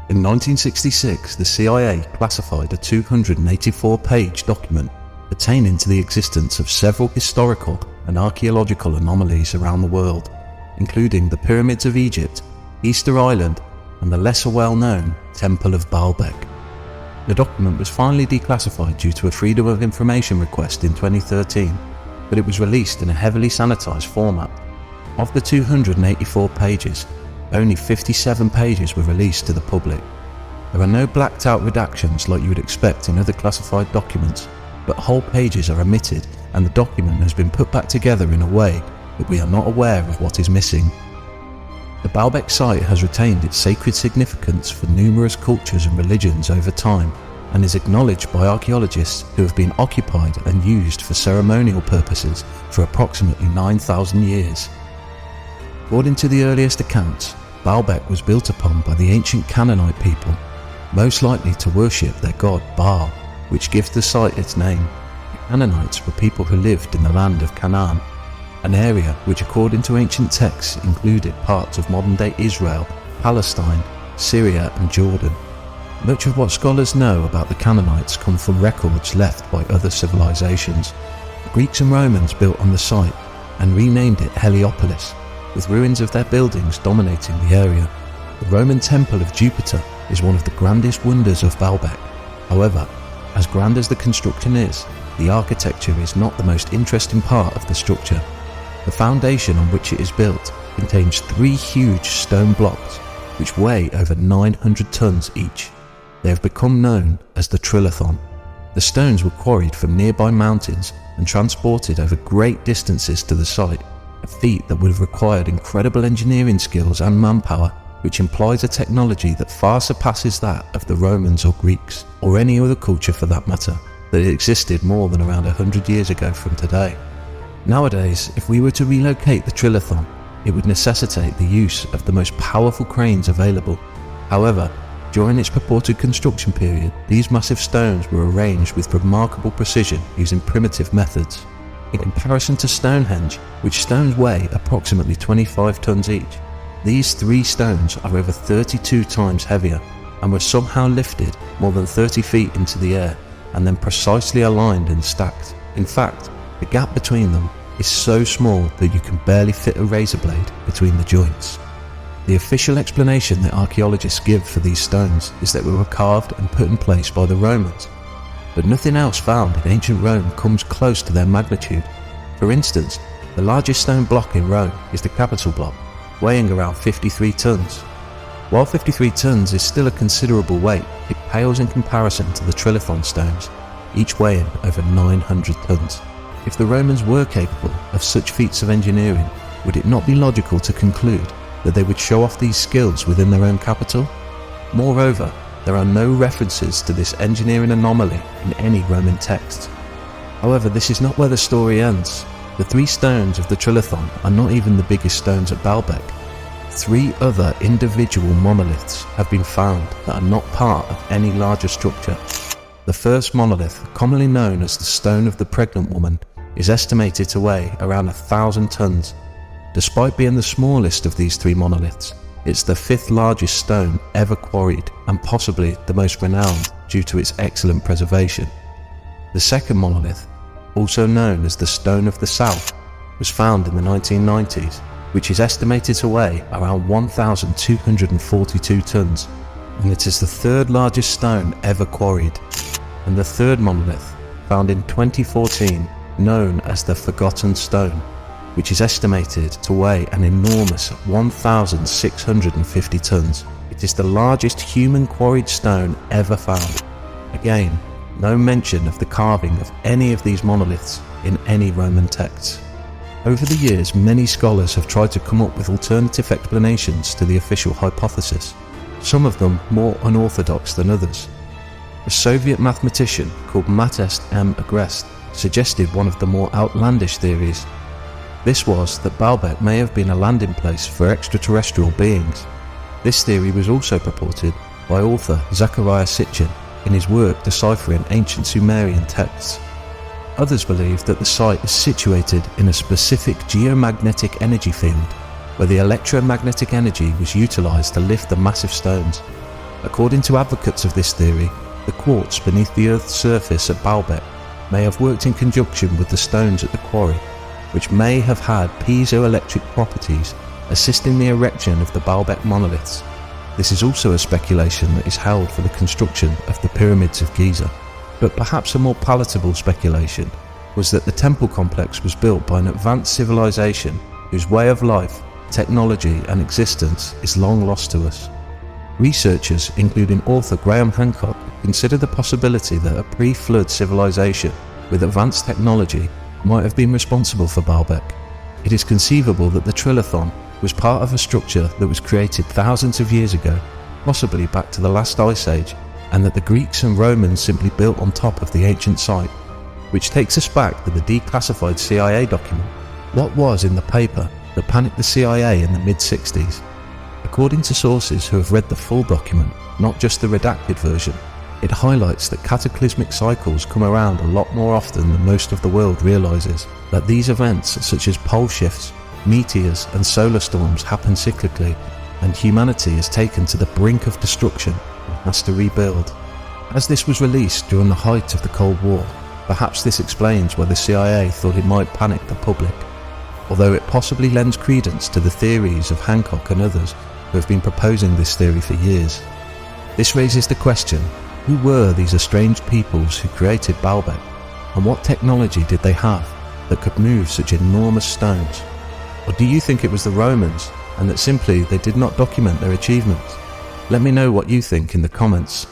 In 1966, the CIA classified a 284-page document pertaining to the existence of several historical and archaeological anomalies around the world, including the pyramids of Egypt, Easter Island, and the lesser well-known Temple of Baalbek. The document was finally declassified due to a Freedom of Information request in 2013, but it was released in a heavily sanitized format. Of the 284 pages, only 57 pages were released to the public. There are no blacked out redactions like you would expect in other classified documents, but whole pages are omitted and the document has been put back together in a way that we are not aware of what is missing. The Baalbek site has retained its sacred significance for numerous cultures and religions over time and is acknowledged by archaeologists who have been occupied and used for ceremonial purposes for approximately 9,000 years. According to the earliest accounts, Baalbek was built upon by the ancient Canaanite people, most likely to worship their god Baal, which gives the site its name. The Canaanites were people who lived in the land of Canaan, an area which according to ancient texts included parts of modern-day Israel, Palestine, Syria and Jordan. Much of what scholars know about the Canaanites come from records left by other civilizations. The Greeks and Romans built on the site and renamed it Heliopolis, with ruins of their buildings dominating the area. The Roman Temple of Jupiter is one of the grandest wonders of Baalbek. However, as grand as the construction is, the architecture is not the most interesting part of the structure. The foundation on which it is built contains 3 huge stone blocks which weigh over 900 tons each. They have become known as the Trilathon. The stones were quarried from nearby mountains and transported over great distances to the site, a feat that would have required incredible engineering skills and manpower, which implies a technology that far surpasses that of the Romans or Greeks, or any other culture for that matter, that existed more than around 100 years ago from today. Nowadays, if we were to relocate the Trilathon, it would necessitate the use of the most powerful cranes available. However, during its purported construction period, these massive stones were arranged with remarkable precision using primitive methods. In comparison to Stonehenge, which stones weigh approximately 25 tons each, these 3 stones are over 32 times heavier and were somehow lifted more than 30 feet into the air and then precisely aligned and stacked. In fact, the gap between them is so small that you can barely fit a razor blade between the joints. The official explanation that archaeologists give for these stones is that they were carved and put in place by the Romans, but nothing else found in ancient Rome comes close to their magnitude. For instance, the largest stone block in Rome is the Capitol block, weighing around 53 tons. While 53 tons is still a considerable weight, it pales in comparison to the Trilathon stones, each weighing over 900 tons. If the Romans were capable of such feats of engineering, would it not be logical to conclude that they would show off these skills within their own capital? Moreover, there are no references to this engineering anomaly in any Roman texts. However, this is not where the story ends. The 3 stones of the Trilathon are not even the biggest stones at Baalbek. 3 other individual monoliths have been found that are not part of any larger structure. The first monolith, commonly known as the Stone of the Pregnant Woman, is estimated to weigh around 1,000 tons. Despite being the smallest of these 3 monoliths, it's the 5th largest stone ever quarried and possibly the most renowned due to its excellent preservation. The second monolith, also known as the Stone of the South, was found in the 1990s, which is estimated to weigh around 1,242 tons, and it is the 3rd largest stone ever quarried. And the third monolith, found in 2014, known as the Forgotten Stone, which is estimated to weigh an enormous 1,650 tons. It is the largest human quarried stone ever found. Again, no mention of the carving of any of these monoliths in any Roman texts. Over the years, many scholars have tried to come up with alternative explanations to the official hypothesis, some of them more unorthodox than others. A Soviet mathematician called Matest M. Agrest suggested one of the more outlandish theories. This was that Baalbek may have been a landing place for extraterrestrial beings. This theory was also purported by author Zecharia Sitchin in his work deciphering ancient Sumerian texts. Others believe that the site is situated in a specific geomagnetic energy field, where the electromagnetic energy was utilized to lift the massive stones. According to advocates of this theory, the quartz beneath the Earth's surface at Baalbek may have worked in conjunction with the stones at the quarry, which may have had piezoelectric properties, assisting the erection of the Baalbek monoliths. This is also a speculation that is held for the construction of the pyramids of Giza. But perhaps a more palatable speculation was that the temple complex was built by an advanced civilization whose way of life, technology and existence is long lost to us. Researchers, including author Graham Hancock, consider the possibility that a pre-flood civilization with advanced technology might have been responsible for Baalbek. It is conceivable that the Trilathon was part of a structure that was created thousands of years ago, possibly back to the last ice age, and that the Greeks and Romans simply built on top of the ancient site, which takes us back to the declassified CIA document. What was in the paper that panicked the CIA in the mid-60s? According to sources who have read the full document, not just the redacted version, it highlights that cataclysmic cycles come around a lot more often than most of the world realizes, that these events such as pole shifts, meteors and solar storms happen cyclically, and humanity is taken to the brink of destruction and has to rebuild. As this was released during the height of the Cold War, perhaps this explains why the CIA thought it might panic the public, although it possibly lends credence to the theories of Hancock and others who have been proposing this theory for years. This raises the question, who were these estranged peoples who created Baalbek, and what technology did they have that could move such enormous stones? Or do you think it was the Romans, and that simply they did not document their achievements? Let me know what you think in the comments.